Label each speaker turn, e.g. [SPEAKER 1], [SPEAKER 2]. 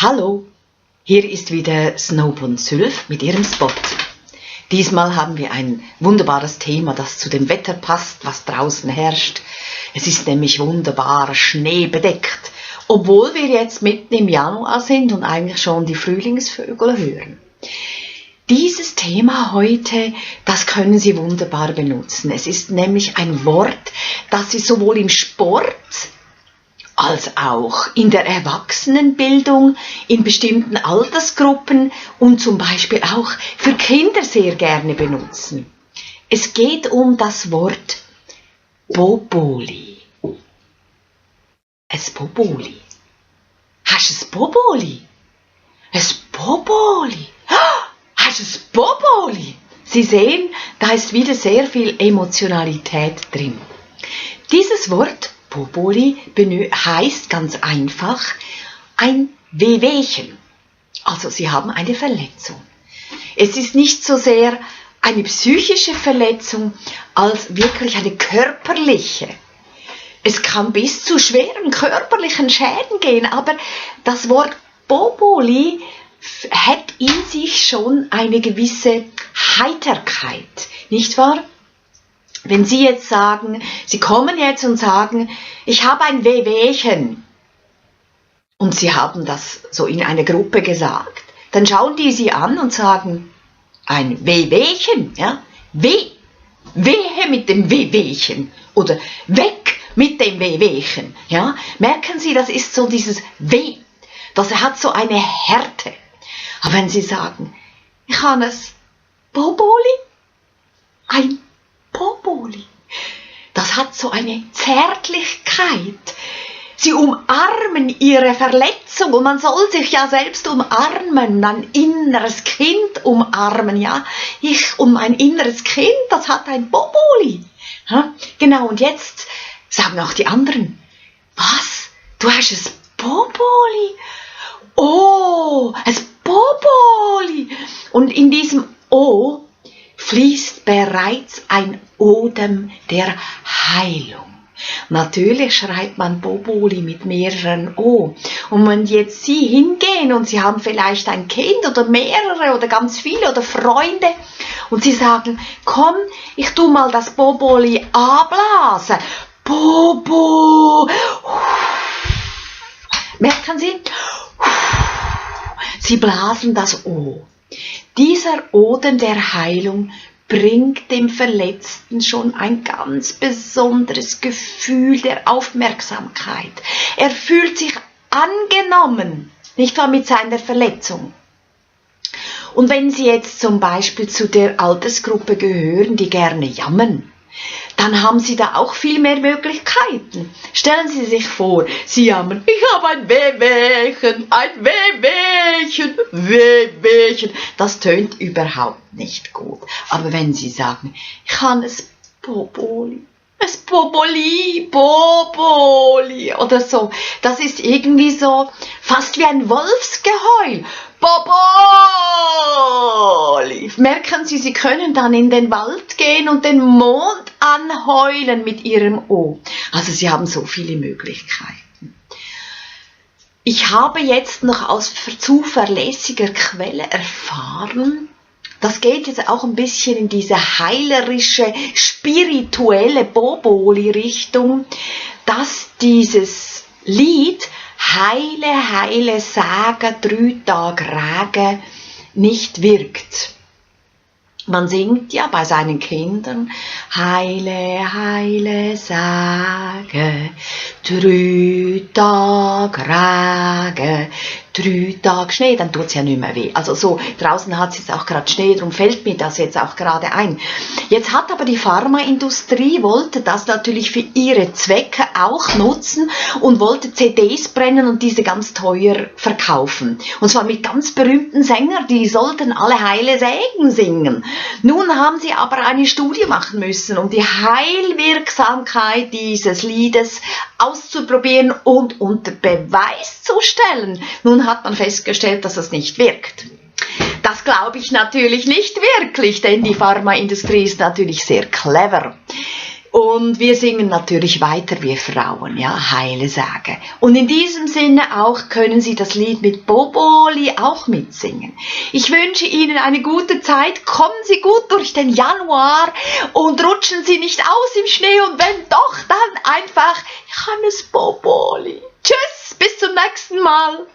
[SPEAKER 1] Hallo, hier ist wieder Snoop und Sylph mit ihrem Spot. Diesmal haben wir ein wunderbares Thema, das zu dem Wetter passt, was draußen herrscht. Es ist nämlich wunderbar schneebedeckt, obwohl wir jetzt mitten im Januar sind und eigentlich schon die Frühlingsvögel hören. Dieses Thema heute, das können Sie wunderbar benutzen. Es ist nämlich ein Wort, das Sie sowohl im Sport als auch in der Erwachsenenbildung, in bestimmten Altersgruppen und zum Beispiel auch für Kinder sehr gerne benutzen. Es geht um das Wort Boboli. Es Boboli. Hast du es Boboli? Es Boboli. Hast du es Boboli? Sie sehen, da ist wieder sehr viel Emotionalität drin. Dieses Wort Boboli heißt ganz einfach ein Wehwehchen. Also Sie haben eine Verletzung. Es ist nicht so sehr eine psychische Verletzung als wirklich eine körperliche. Es kann bis zu schweren körperlichen Schäden gehen, aber das Wort Boboli hat in sich schon eine gewisse Heiterkeit, nicht wahr? Wenn Sie jetzt sagen, Sie kommen jetzt und sagen, ich habe ein Wehwehchen und Sie haben das so in einer Gruppe gesagt, dann schauen die Sie an und sagen, ein Wehwehchen, ja? Wehe mit dem Wehwehchen oder weg mit dem Wehwehchen, ja? Merken Sie, das ist so dieses Weh, das hat so eine Härte. Aber wenn Sie sagen, ich habe es Boboli, ein Boboli, das hat so eine Zärtlichkeit. Sie umarmen ihre Verletzung und man soll sich ja selbst umarmen, ein inneres Kind umarmen, ja. Ich und mein inneres Kind, das hat ein Boboli. Ja, genau, und jetzt sagen auch die anderen, was? Du hast es Boboli? Oh, es Boboli. Und in diesem O fließt bereits ein Odem der Heilung. Natürlich schreibt man Boboli mit mehreren O. Und wenn jetzt Sie hingehen und Sie haben vielleicht ein Kind oder mehrere oder ganz viele oder Freunde und Sie sagen, komm, ich tu mal das Boboli ablasen. Bobo. Merken Sie? Sie blasen das O. Dieser Odem der Heilung bringt dem Verletzten schon ein ganz besonderes Gefühl der Aufmerksamkeit. Er fühlt sich angenommen, nicht wahr, mit seiner Verletzung. Und wenn Sie jetzt zum Beispiel zu der Altersgruppe gehören, die gerne jammern, dann haben Sie da auch viel mehr Möglichkeiten. Stellen Sie sich vor, Sie jammern, ich habe ein Wehwehchen, Wehwehchen. Das tönt überhaupt nicht gut. Aber wenn Sie sagen, ich habe es Boboli, Boboli oder so, das ist irgendwie so fast wie ein Wolfsgeheul. Boboli. Merken Sie, Sie können dann in den Wald gehen und den Mond anheulen mit Ihrem O. Also Sie haben so viele Möglichkeiten. Ich habe jetzt noch aus zuverlässiger Quelle erfahren, das geht jetzt auch ein bisschen in diese heilerische, spirituelle Boboli-Richtung, dass dieses Lied Heile, heile Sage, 3 Tage Regen nicht wirkt. Man singt ja bei seinen Kindern Heile, heile Sage, 3 Tage Regen, 3 Tage Schnee, dann tut's ja nicht mehr weh. Also so, draußen hat es jetzt auch gerade Schnee, darum fällt mir das jetzt auch gerade ein. Jetzt hat aber die Pharmaindustrie, wollte das natürlich für ihre Zwecke auch nutzen und wollte CDs brennen und diese ganz teuer verkaufen. Und zwar mit ganz berühmten Sängern, die sollten alle heile Sägen singen. Nun haben sie aber eine Studie machen müssen, um die Heilwirksamkeit dieses Liedes auszuprobieren und unter Beweis zu stellen. Nun hat man festgestellt, dass es nicht wirkt. Das glaube ich natürlich nicht wirklich, denn die Pharmaindustrie ist natürlich sehr clever. Und wir singen natürlich weiter, wir Frauen, ja, Heile Sage. Und in diesem Sinne auch können Sie das Lied mit Boboli auch mitsingen. Ich wünsche Ihnen eine gute Zeit, kommen Sie gut durch den Januar und rutschen Sie nicht aus im Schnee und wenn doch, dann einfach Hannes Boboli. Tschüss, bis zum nächsten Mal.